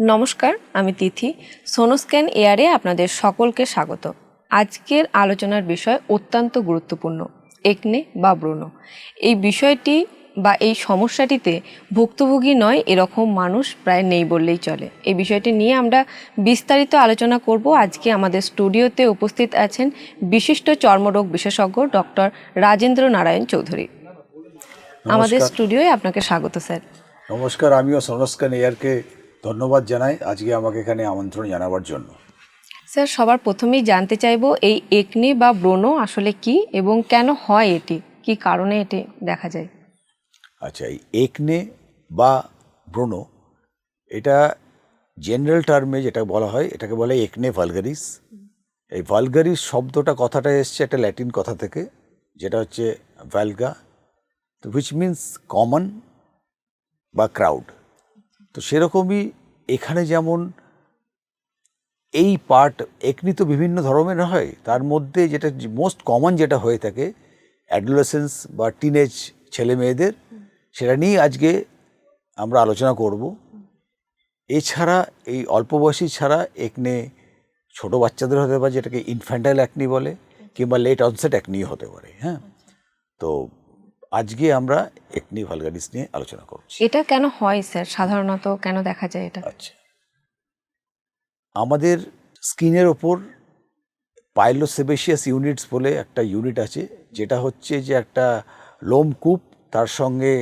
নমস্কার, আমি তিথি। সোনোস্ক্যান এয়ারে আপনাদের সকলকে স্বাগত। আজকের আলোচনার বিষয় অত্যন্ত গুরুত্বপূর্ণ, একনে বা ব্রণ। এই বিষয়টি বা এই সমস্যাটিতে ভুক্তভোগী নয় এরকম মানুষ প্রায় নেই বললেই চলে। এই বিষয়টি নিয়ে আমরা বিস্তারিত আলোচনা করব। আজকে আমাদের স্টুডিওতে উপস্থিত আছেন বিশিষ্ট চর্মরোগ বিশেষজ্ঞ ডক্টর রাজেন্দ্র নারায়ণ চৌধুরী। আমাদের স্টুডিওয়ে আপনাকে স্বাগত স্যার। নমস্কার, আমিও সোনোস্ক্যান এয়ারকে ধন্যবাদ জানাই আজকে আমাকে এখানে আমন্ত্রণ জানাবার জন্য। স্যার, সবার প্রথমেই জানতে চাইবো এই একনে বা ব্রণ আসলে কি এবং কেন হয়, এটি কি কারণে এটি দেখা যায়? আচ্ছা, এই একনে বা ব্রণ, এটা জেনারেল টার্মে যেটা বলা হয় এটাকে বলে একনে ভালগারিস। এই ভালগারিস শব্দটা কথাটা এসছে একটা ল্যাটিন কথা থেকে, যেটা হচ্ছে ভ্যালগা, তো হুইচ মিনস কমন বা ক্রাউড। তো সেরকমই এখানে যেমন এই পার্ট একনি তো বিভিন্ন ধরনের হয়, তার মধ্যে যেটা মোস্ট কমন যেটা হয়ে থাকে অ্যাডোলেসেন্স বা টিনেজ ছেলে মেয়েদের, সেটা নিয়ে আজকে আমরা আলোচনা করব। এছাড়া এই অল্প বয়সী ছাড়া একনে ছোট বাচ্চাদের হতে পারে, যেটাকে ইনফ্যান্টাইল অ্যাকনি বলে, কিংবা লেট অনসেট অ্যাকনিও হতে পারে। হ্যাঁ, তো আজকে আমরা একনি ভালগারিস নিয়ে আলোচনা করছি। এটা কেন হয় স্যার, সাধারণত কেন দেখা যায় এটা? আচ্ছা, আমাদের স্কিনের ওপর পাইলোসেবেশিয়াস ইউনিটস বলে একটা ইউনিট আছে, যেটা হচ্ছে যে একটা লোমকূপ, তার সঙ্গে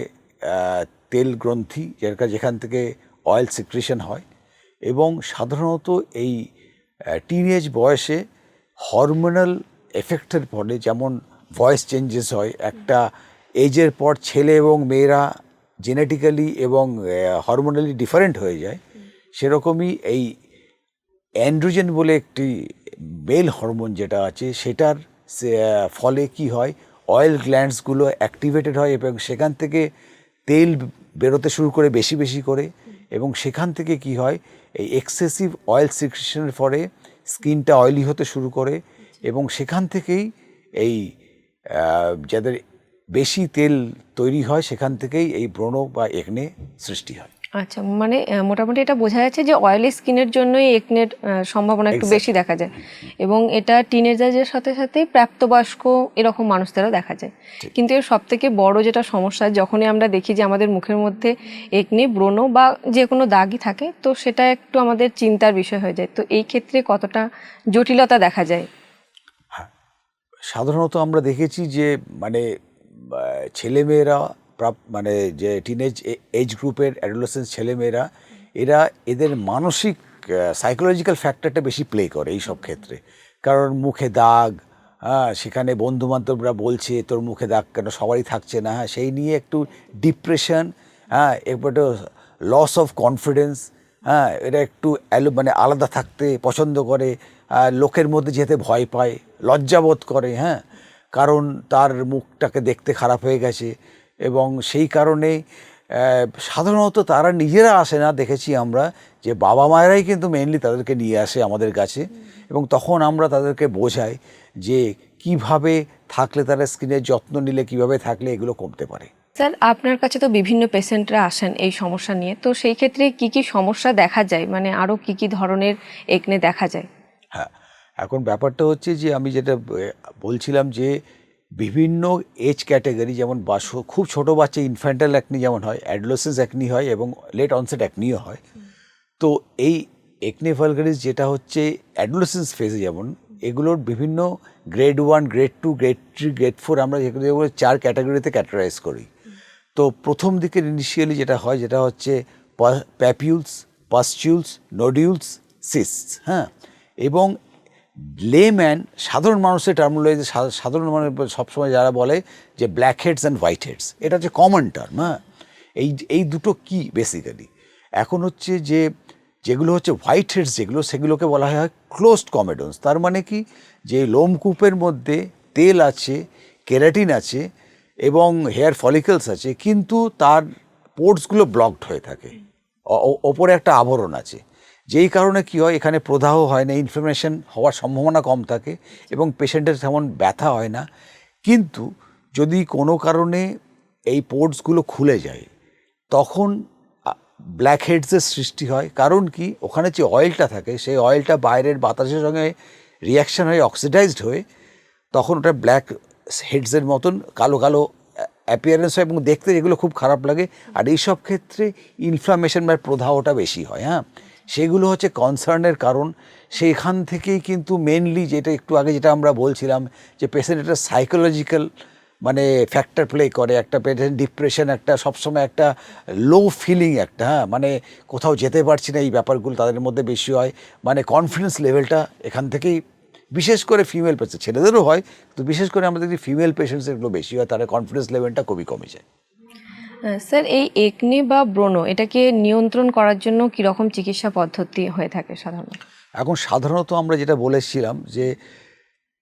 তেল গ্রন্থি, যেখান থেকে অয়েল সিক্রেশন হয়। এবং সাধারণত এই টিনেজ বয়সে হরমোনাল এফেক্টের ফলে যেমন ভয়েস চেঞ্জেস হয়, একটা এজের পর ছেলে এবং মেয়েরা জেনেটিক্যালি এবং হরমোনালি ডিফারেন্ট হয়ে যায়, সেরকমই এই অ্যান্ড্রোজেন বলে একটি মেল হরমোন যেটা আছে, সেটার ফলে কি হয়, অয়েল গ্ল্যান্ডসগুলো অ্যাক্টিভেটেড হয় এবং সেখান থেকে তেল বেরোতে শুরু করে বেশি বেশি করে, এবং সেখান থেকে কি হয়, এই এক্সেসিভ অয়েল সিক্রেশনের ফলে স্কিনটা অয়েলি হতে শুরু করে, এবং সেখান থেকেই এই যাদের বেশি তেল তৈরি হয়, সেখান থেকেই এই ব্রণ বা একনে সৃষ্টি হয়। আচ্ছা, মানে মোটামুটি এটা বোঝা যাচ্ছে যে অয়েলি স্কিনের জন্যই একনের সম্ভাবনা একটু বেশি দেখা যায়, এবং এটা টিনেজারদের সাথে সাথে প্রাপ্তবয়স্ক এরকম মানুষদেরও দেখা যায়। কিন্তু এর সব থেকে বড় যেটা সমস্যা, যখনই আমরা দেখি যে আমাদের মুখের মধ্যে একনে, ব্রণ বা যে কোনো দাগই থাকে, তো সেটা একটু আমাদের চিন্তার বিষয় হয়ে যায়। তো এই ক্ষেত্রে কতটা জটিলতা দেখা যায়? সাধারণত আমরা দেখেছি যে মানে ছেলেমেয়েরা মানে যে টিনেজ এজ গ্রুপের অ্যাডোলেসেন্স ছেলেমেয়েরা, এদের মানসিক সাইকোলজিক্যাল ফ্যাক্টরটা বেশি প্লে করে এই সব ক্ষেত্রে। কারণ মুখে দাগ, হ্যাঁ, সেখানে বন্ধুবান্ধবরা বলছে তোর মুখে দাগ কেন, সবারই থাকছে না, হ্যাঁ, সেই নিয়ে একটু ডিপ্রেশন, হ্যাঁ, একটু লস অফ কনফিডেন্স, হ্যাঁ, এটা একটু মানে আলাদা থাকতে পছন্দ করে, লোকের মধ্যে যেতে ভয় পায়, লজ্জাবোধ করে, হ্যাঁ, কারণ তার মুখটাকে দেখতে খারাপ হয়ে গেছে। এবং সেই কারণে সাধারণত তারা নিজেরা আসে না, দেখেছি আমরা যে বাবা মায়েরাই কিন্তু মেইনলি তাদেরকে নিয়ে আসে আমাদের কাছে, এবং তখন আমরা তাদেরকে বোঝাই যে কিভাবে থাকলে, তারা স্কিনের যত্ন নিলে কিভাবে থাকলে এগুলো কমতে পারে। স্যার, আপনার কাছে তো বিভিন্ন পেশেন্টরা আসেন এই সমস্যা নিয়ে, তো সেই ক্ষেত্রে কি কি সমস্যা দেখা যায়, মানে আরও কি কি ধরনের একনে দেখা যায়? হ্যাঁ, এখন ব্যাপারটা হচ্ছে যে আমি যেটা বলছিলাম যে বিভিন্ন এজ ক্যাটাগরি, যেমন খুব ছোট বাচ্চা ইনফ্যান্টাইল অ্যাকনি যেমন হয়, অ্যাডোলেসেন্স অ্যাকনি হয়, এবং লেট অনসেট অ্যাকনিও হয়। তো এই একনে ভালগারিস যেটা হচ্ছে অ্যাডোলেসেন্স ফেজে, যেমন এগুলোর বিভিন্ন গ্রেড 1, গ্রেড 2, গ্রেড 3, গ্রেড 4, আমরা যেগুলো 4 ক্যাটাগরিতে ক্যাটাগরাইজ করি। তো প্রথম দিকের ইনিশিয়ালি যেটা হয়, যেটা হচ্ছে প্যাপিউলস, পাস্টিউলস, নোডিউলস, সিস্টস, হ্যাঁ। এবং লেম্যান, সাধারণ মানুষের টার্মিনোলজি, সাধারণ মানুষ সবসময় যারা বলে যে blackheads and whiteheads, এটা হচ্ছে কমন টার্ম। হ্যাঁ, এই দুটো কি বেসিক্যালি, এখন হচ্ছে যে যেগুলো হচ্ছে হোয়াইট হেডস, সেগুলোকে বলা হয় ক্লোজড কমেডন্স। তার মানে কি, যে লোমকূপের মধ্যে তেল আছে, কেরাটিন আছে, এবং হেয়ার ফলিকলস আছে, কিন্তু তার পোর্টসগুলো ব্লকড হয়ে থাকে, ওপরে একটা আবরণ আছে, যেই কারণে কি হয়, এখানে প্রদাহ হয় না, ইনফ্লামেশন হওয়ার সম্ভাবনা কম থাকে, এবং পেশেন্টের তেমন ব্যথা হয় না। কিন্তু যদি কোনো কারণে এই পোর্টসগুলো খুলে যায়, তখন ব্ল্যাক হেডসের সৃষ্টি হয়। কারণ কি, ওখানে যে অয়েলটা থাকে সেই অয়েলটা বাইরের বাতাসের সঙ্গে রিয়াকশন হয়ে অক্সিডাইজড হয়ে তখন ওটা ব্ল্যাক হেডসের মতন কালো কালো অ্যাপিয়ারেন্স হয় এবং দেখতে যেগুলো খুব খারাপ লাগে। আর এইসব ক্ষেত্রে ইনফ্লামেশন বা প্রদাহটা বেশি হয়। হ্যাঁ, সেগুলো হচ্ছে কনসার্নের কারণ। সেইখান থেকেই কিন্তু মেনলি যেটা একটু আগে যেটা আমরা বলছিলাম যে পেশেন্ট একটা সাইকোলজিক্যাল মানে ফ্যাক্টর প্লে করে, একটা পেশেন্ট ডিপ্রেশন, একটা সবসময় একটা লো ফিলিং, একটা হ্যাঁ মানে কোথাও যেতে পারছি না, এই ব্যাপারগুলো তাদের মধ্যে বেশি হয়। মানে কনফিডেন্স লেভেলটা এখান থেকেই, বিশেষ করে ফিমেল পেশেন্ট, ছেলেদেরও হয় কিন্তু বিশেষ করে আমাদের যে ফিমেল পেশেন্টস এগুলো বেশি হয়, তাদের কনফিডেন্স লেভেলটা খুবই কমে যায়। স্যার, এই একনে বা ব্রণ এটাকে নিয়ন্ত্রণ করার জন্য কীরকম চিকিৎসা পদ্ধতি হয়ে থাকে সাধারণত? এখন সাধারণত আমরা যেটা বলেছিলাম যে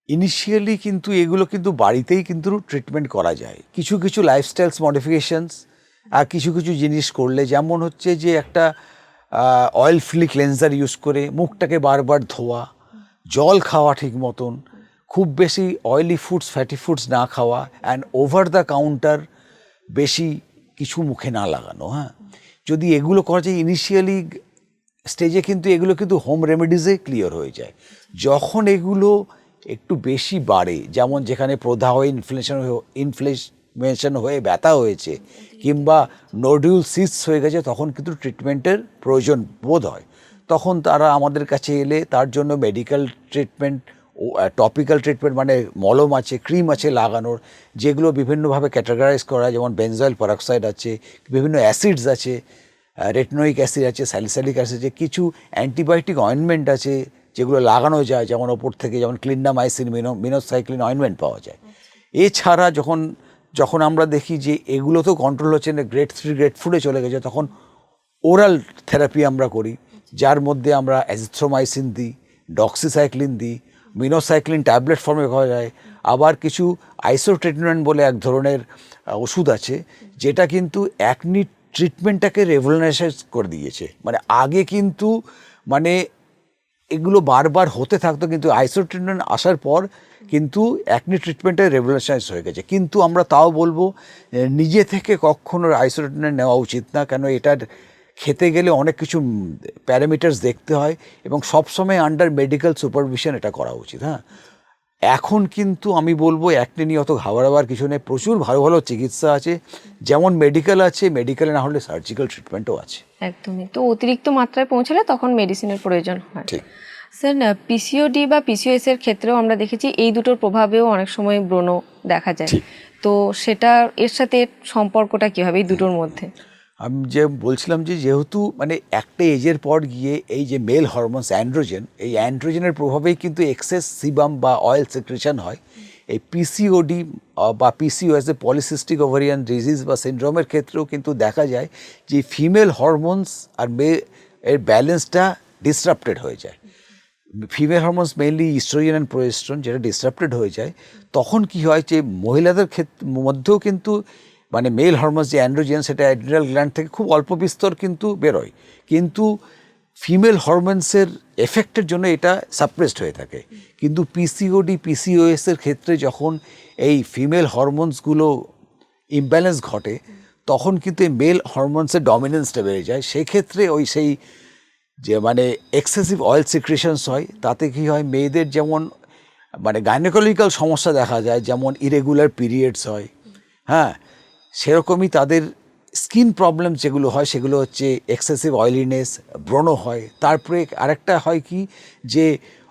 ইনিশিয়ালি কিন্তু এগুলো কিন্তু বাড়িতেই কিন্তু ট্রিটমেন্ট করা যায়, কিছু কিছু লাইফস্টাইলস মডিফিকেশনস আর কিছু কিছু জিনিস করলে, যেমন হচ্ছে যে একটা অয়েল ফ্রি ক্লেন্সার ইউজ করে মুখটাকে বারবার ধোয়া, জল খাওয়া ঠিক মতন, খুব বেশি অয়েলি ফুডস ফ্যাটি ফুডস না খাওয়া, অ্যান্ড ওভার দ্য কাউন্টার বেশি কিছু মুখে না লাগানো। হ্যাঁ, যদি এগুলো করা যায় ইনিশিয়ালি স্টেজে কিন্তু এগুলো কিন্তু হোম রেমেডিসে ক্লিয়ার হয়ে যায়। যখন এগুলো একটু বেশি বাড়ে, যেমন যেখানে প্রদাহ ইনফ্লেমেশন হয়ে ব্যথা হয়েছে কিংবা নোডিউল সিস্ট হয়ে গেছে, তখন কিন্তু ট্রিটমেন্টের প্রয়োজন বোধ হয়। তখন তারা আমাদের কাছে এলে তার জন্য মেডিকেল ট্রিটমেন্ট, টপিক্যাল ট্রিটমেন্ট মানে মলম আছে, ক্রিম আছে লাগানোর, যেগুলো বিভিন্নভাবে ক্যাটাগরাইজ করা, যেমন বেনজয়েল পারঅক্সাইড আছে, বিভিন্ন অ্যাসিডস আছে, রেটনোইক অ্যাসিড আছে, স্যালিসাইলিক অ্যাসিড আছে, কিছু অ্যান্টিবায়োটিক অয়েনমেন্ট আছে যেগুলো লাগানো যায়, যেমন ওপর থেকে যেমন ক্লিন্ডামাইসিন, মিনোসাইক্লিন অয়েনমেন্ট পাওয়া যায়। এছাড়া যখন যখন আমরা দেখি যে এগুলো তো কন্ট্রোল হচ্ছে না, গ্রেড 3 গ্রেড 4-এ চলে গেছে, তখন ওরাল থেরাপি আমরা করি, যার মধ্যে আমরা অ্যাজিথ্রোমাইসিন দিই, ডক্সিসাইক্লিন দিই, মিনোসাইক্লিন ট্যাবলেট ফর্মে পাওয়া যায়। আবার কিছু আইসোট্রেটিনয়েড বলে এক ধরনের ওষুধ আছে, যেটা কিন্তু অ্যাকনি ট্রিটমেন্টটাকে রেভলিউশনাইজ করে দিয়েছে। মানে আগে কিন্তু মানে এগুলো বারবার হতে থাকতো, কিন্তু আইসোট্রেটিনয়েড আসার পর কিন্তু অ্যাকনি ট্রিটমেন্টে রেভলিউশনাইজ হয়ে গেছে। কিন্তু আমরা তাও বলবো নিজে থেকে কখনো আইসোট্রেটিনয়েড নেওয়া উচিত না, কেন এটার খেতে গেলে অনেক কিছু প্যারামিটার্স দেখতে হয় এবং সবসময় আন্ডার মেডিকেল সুপারভিশন এটা করা উচিত। হ্যাঁ, এখন কিন্তু আমি বলবো অ্যাকনি নিয়ে অত ঘাবড়াবার কিছু নেই, প্রচুর ভালো ভালো চিকিৎসা আছে, যেমন মেডিকেল আছে, মেডিকেলে না হলে সার্জিক্যাল ট্রিটমেন্টও আছে। একদমই। তো অতিরিক্ত মাত্রায় পৌঁছালে তখন মেডিসিনের প্রয়োজন হয়। ঠিক। স্যার, পিসিওডি বা পিসিওএস এর ক্ষেত্রেও আমরা দেখেছি এই দুটোর প্রভাবেও অনেক সময় ব্রণ দেখা যায়। তো সেটা এর সাথে সম্পর্কটা কী হবে এই দুটোর মধ্যে? আমি যে বলছিলাম যে যেহেতু মানে একটা এজের পর গিয়ে এই যে মেল হরমোনস অ্যান্ড্রোজেন, এই অ্যান্ড্রোজেনের প্রভাবেই কিন্তু এক্সেস সিবাম বা অয়েল সেক্রেশন হয়। এই পিসিওডি বা পিসিওএস এ পলিসিস্টিক ওভারিয়ান ডিজিজ বা সিনড্রোমের ক্ষেত্রেও কিন্তু দেখা যায় যে ফিমেল হরমোনস আর এর ব্যালেন্সটা ডিসরাপ্টেড হয়ে যায়। Female hormones mainly estrogen and progesterone, যেটা ডিসরাপ্টেড হয়ে যায়, তখন কি হয় যে মহিলাদের মধ্যেও কিন্তু মানে মেল হরমোনস যে অ্যান্ড্রোজেন, সেটা অ্যাড্রিনাল গ্ল্যান্ড থেকে খুব অল্প বিস্তর কিন্তু বেরোয়, কিন্তু ফিমেল হরমোনসের এফেক্টের জন্য এটা সাপ্রেসড হয়ে থাকে। কিন্তু পিসিওডি পিসিওএসের ক্ষেত্রে যখন এই ফিমেল হরমোনসগুলো ইমব্যালেন্স ঘটে, তখন কিন্তু এই মেল হরমোনসের ডমিনেন্সটা বেড়ে যায়। সেক্ষেত্রে ওই সেই যে মানে এক্সেসিভ অয়েল সিক্রেশনস হয়, তাতে কী হয় মেয়েদের যেমন মানে গাইনোকোলজিক্যাল সমস্যা দেখা যায়, যেমন ইরেগুলার পিরিয়ডস হয়। হ্যাঁ, সেরকমই তাদের স্কিন প্রবলেম যেগুলো হয় সেগুলো হচ্ছে এক্সেসিভ অয়েলিনেস, ব্রণ হয়। তারপরে আরেকটা হয় কি যে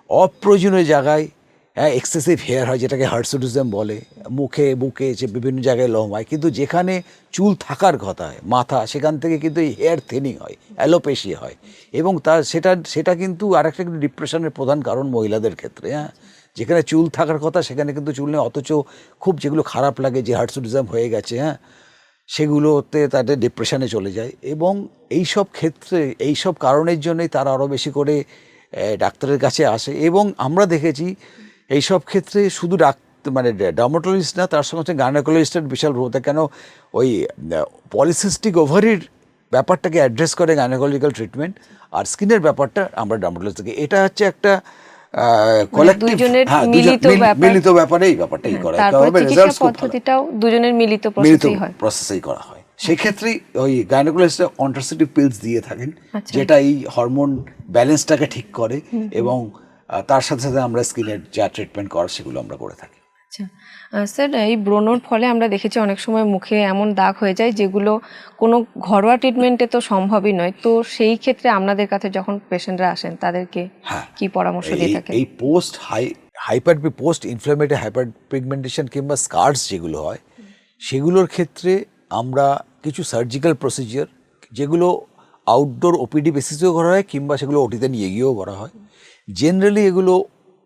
অপ্রয়োজনীয় জায়গায় এক্সেসিভ হেয়ার হয়, যেটাকে হার্সুটিজম বলে, মুখে বুকে যে বিভিন্ন জায়গায় লোম হয়, কিন্তু যেখানে চুল থাকার কথা হয় মাথা, সেখান থেকে কিন্তু এই হেয়ার থিনিং হয়, অ্যালোপেশিয়া হয়। এবং তার সেটা কিন্তু আরেকটা কিন্তু ডিপ্রেশনের প্রধান কারণ মহিলাদের ক্ষেত্রে। হ্যাঁ, যেখানে চুল থাকার কথা সেখানে কিন্তু চুল নেই, অথচ খুব যেগুলো খারাপ লাগে যে হার্সুটিজম হয়ে গেছে, হ্যাঁ, সেগুলোতে তাদের ডিপ্রেশনে চলে যায়। এবং এই সব ক্ষেত্রে এই সব কারণের জন্যই তারা আরও বেশি করে ডাক্তারের কাছে আসে। এবং আমরা দেখেছি এই সব ক্ষেত্রে শুধু মানে ডার্মাটোলজিস্ট না, তার সঙ্গে গাইনোকোলজিস্টের বিশাল ভূমিকা, কেন ওই পলিসিস্টিক ওভারির ব্যাপারটাকে অ্যাড্রেস করে গাইনোকোলজিক্যাল ট্রিটমেন্ট, আর স্কিনের ব্যাপারটা আমরা ডার্মাটোলজিস্ট থেকে। এটা হচ্ছে একটা মিলিত ব্যাপারে এই ব্যাপারটাই করা হয়, পদ্ধতিটাও দুজনের মিলিত প্রসেসেই করা হয়। সেক্ষেত্রে ওই গাইনোকোলজিস্টরা কন্ট্রাসেপটিভ পিলস দিয়ে থাকেন, আচ্ছা। যেটা এই হরমোন ব্যালেন্সটাকে ঠিক করে, এবং তার সাথে সাথে আমরা স্কিনের যা ট্রিটমেন্ট করার সেগুলো আমরা করে থাকি। আচ্ছা স্যার, এই ব্রণর ফলে আমরা দেখেছি অনেক সময় মুখে এমন দাগ হয়ে যায় যেগুলো কোনো ঘরোয়া ট্রিটমেন্টে তো সম্ভবই নয়, তো সেই ক্ষেত্রে আপনাদের কাছে যখন পেশেন্টরা আসেন তাদেরকে কি পরামর্শ দিয়ে থাকেন? এই পোস্ট ইনফ্ল্যামেটরি হাইপার পিগমেন্টেশন কিংবা স্কার্স যেগুলো হয়, সেগুলোর ক্ষেত্রে আমরা কিছু সার্জিক্যাল প্রসিজিওর, যেগুলো আউটডোর ওপিডি বেসিসেও করা হয় কিংবা সেগুলো ওটিতে নিয়ে গিয়েও করা হয়। জেনারেলি এগুলো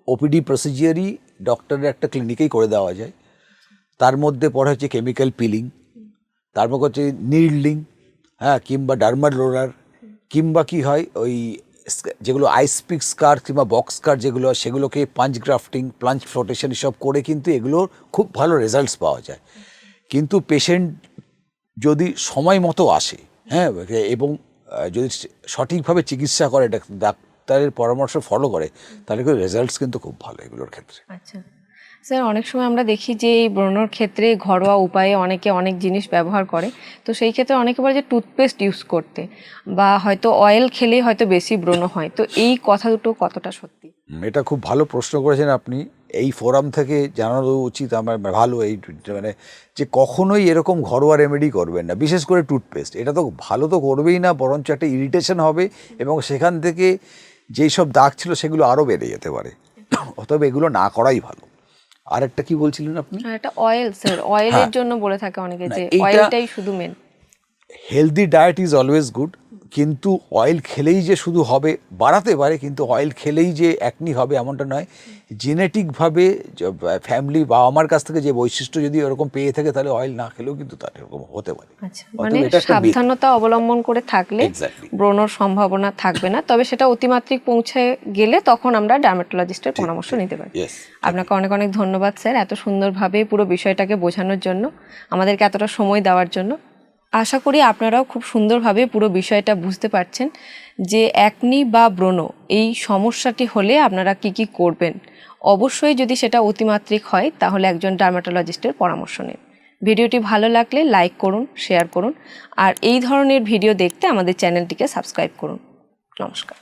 ওপিডি প্রসিজিওরই ডক্টরের একটা ক্লিনিকেই করে দেওয়া যায়। তার মধ্যে পড়ে হচ্ছে কেমিক্যাল পিলিং, তারপর হচ্ছে নিডলিং, হ্যাঁ, কিংবা ডার্মাল রোলার, কিংবা কি হয় ওই যেগুলো আইসপিক স্কার কিংবা বক্স স্কার যেগুলো হয়, সেগুলোকে পাঞ্চ গ্রাফটিং, প্লাঞ্চ ফ্লোটেশন এসব করে কিন্তু এগুলোর খুব ভালো রেজাল্টস পাওয়া যায়। কিন্তু পেশেন্ট যদি সময় মতো আসে, হ্যাঁ, এবং যদি সঠিকভাবে চিকিৎসা করে, ডাক্তারের পরামর্শ ফলো করে, তাহলে কিন্তু রেজাল্টস কিন্তু খুব ভালো এগুলোর ক্ষেত্রে। আচ্ছা স্যার, অনেক সময় আমরা দেখি যে এই ব্রণর ক্ষেত্রে ঘরোয়া উপায়ে অনেকে অনেক জিনিস ব্যবহার করে, তো সেই ক্ষেত্রে অনেকে বলে যে টুথপেস্ট ইউজ করতে, বা হয়তো অয়েল খেলেই হয়তো বেশি ব্রণ হয়, তো এই কথা দুটো কতটা সত্যি? এটা খুব ভালো প্রশ্ন করেছেন আপনি। এই ফোরাম থেকে জানানো উচিত আমার, ভালো এই মানে যে কখনোই এরকম ঘরোয়া রেমেডি করবেন না, বিশেষ করে টুথপেস্ট। এটা তো ভালো তো করবেই না, বরঞ্চ একটা ইরিটেশন হবে, এবং সেখান থেকে যেই সব দাগ ছিল সেগুলো আরও বেড়ে যেতে পারে। অতএব এগুলো না করাই ভালো। আর একটা কি বলছিলেন আপনি? এটা অয়েল স্যার, অয়েলের জন্য বলে থাকে অনেকে যে এইটা- অয়েলটাই শুধু main. Healthy diet is always good, কিন্তু অয়েল খেলেই যে শুধু হবে, বাড়াতে পারে, কিন্তু অয়েল খেলেই যে একনি হবে এমনটা নয়। জেনেটিকভাবে ফ্যামিলি বা আমার কাছ থেকে যে বৈশিষ্ট্য যদি এরকম পেয়ে থাকে, তাহলে অয়েল না খেলেও কিন্তু তার এরকম হতে পারে। আচ্ছা, অতএব মানে এটা একটা myth। সাবধানতা অবলম্বন করে থাকলে Exactly. ব্রণর সম্ভাবনা থাকবে না, তবে সেটা অতিমাত্রিক পৌঁছে গেলে তখন আমরা ডার্মাটোলজিস্টের পরামর্শ নিতে পারি। Yes, আপনাকে অনেক অনেক ধন্যবাদ স্যার, এত সুন্দরভাবে পুরো বিষয়টাকে বোঝানোর জন্য, আমাদেরকে এতটা সময় দেওয়ার জন্য। আশা করি আপনারাও খুব সুন্দরভাবে পুরো বিষয়টা বুঝতে পারছেন যে একনি বা ব্রণ এই সমস্যাটি হলে আপনারা কি কি করবেন। অবশ্যই যদি সেটা অতিমাত্রিক হয় তাহলে একজন ডার্মাটোলজিস্টের পরামর্শ নিন। ভিডিওটি ভালো লাগলে লাইক করুন, শেয়ার করুন, আর এই ধরনের ভিডিও দেখতে আমাদের চ্যানেলটিকে সাবস্ক্রাইব করুন। নমস্কার।